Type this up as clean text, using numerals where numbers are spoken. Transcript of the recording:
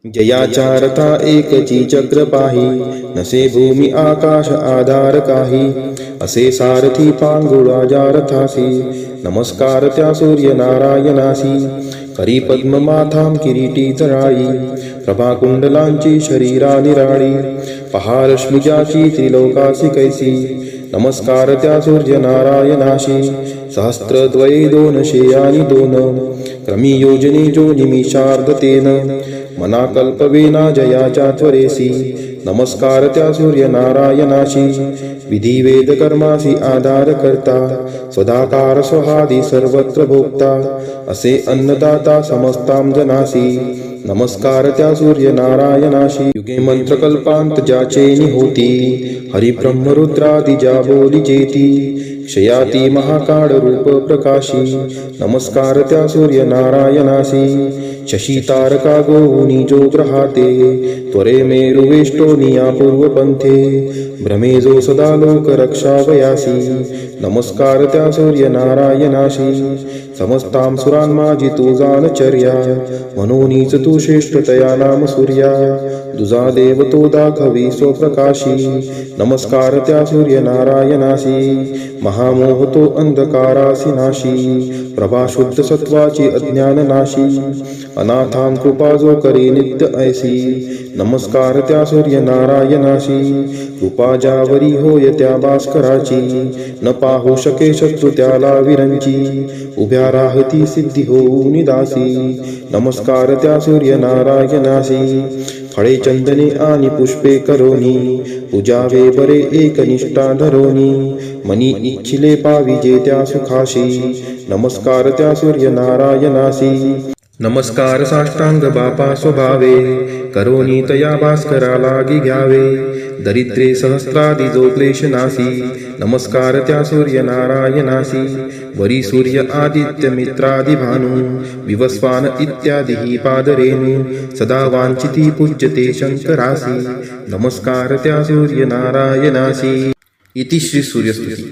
जयाचारता एकची चक्र पाही, नसे भूमी आकाश आधार काही. असे सारथी पांगुळा जारथासी, नमस्कार त्या सूर्य नारायणासी. करी पद्म माथां किरीटी जळाई, प्रभा कुंडलांची शरीरा निराळी. पहा रश्मिजाची त्रिलोकासी कैसी, नमस्कार त्या सूर्य नारायणाशी. सहस्त्रद्वये दोनशे आणि दोन, क्रमी योजने जो निमिषार्धतेन. मना कल्पवेना जयाच्या त्वरेसी, नमस्कार त्या सूर्य नारायणाशी. विधी वेद कर्मासी आधार करता, स्वदाकार स्वहादी सर्वत्र भोक्ता. असे अन्नदाता समस्तां जनासी, नमस्कार त्या सूर्य नारायणाशी. युगे मंत्र कल्पांत ज्याचे निहोती, हरि ब्रह्म रुद्रादी ज्या बोली जेती. क्षयाती महाकाळ रूप प्रकाशी, नमस्कार त्या सूर्य नारायणासी. शशी तारका गोहुनी जो ग्रहाते, त्वरे मेरुवेष्टोनिया पूर्वपंथे. भ्रमे जो सदा लोक रक्षावयासी, नमस्कार त्या सूर्य नारायणाशी. समस्तां सुरान् माझी तू जानचर्या, म्हणूनच तू श्रेष्ठतया नाम सूर्या. तुझा देव तो दाखवी स्वप्रकाशी, नमस्कार त्या सूर्य नारायणासी. महामोह तो अंधकारासी नाशी, प्रभा शुद्ध सत्वाची अज्ञान नाशी. अनाथां कृपा जो करी नित्य ऐसी, नमस्कार त्या सूर्य नारायणाशी. कृपा ज्यावरी होय त्या भास्कराची, न पाहू शके शत्रू त्याला विरंची. उभ्या राहती सिद्धी होऊन दासी, नमस्कार त्या सूर्य नारायणासी. फळे चंदने आणि पुष्पे करोनी, पूजावे बरे एकनिष्ठा धरोनी. मनी इच्छिले पाविजे त्या सुखाशी, नमस्कार त्या सूर्य नारायणासी. नमस्कार साष्टांग बापा स्वभावे, करोनी तया भास्करा लागी घ्यावे. दरिद्रे सहस्रादी जो क्लेश नासी, नमस्कार त्या सूर्य नारायणासी. वरी सूर्य आदित्य मित्रादि भानु, विवस्वान इत्यादी पादरेणु. सदा वांछिती पूज्यते शंकरासी, नमस्कार त्या सूर्य नारायणासी. इति श्री सूर्यस्तुती.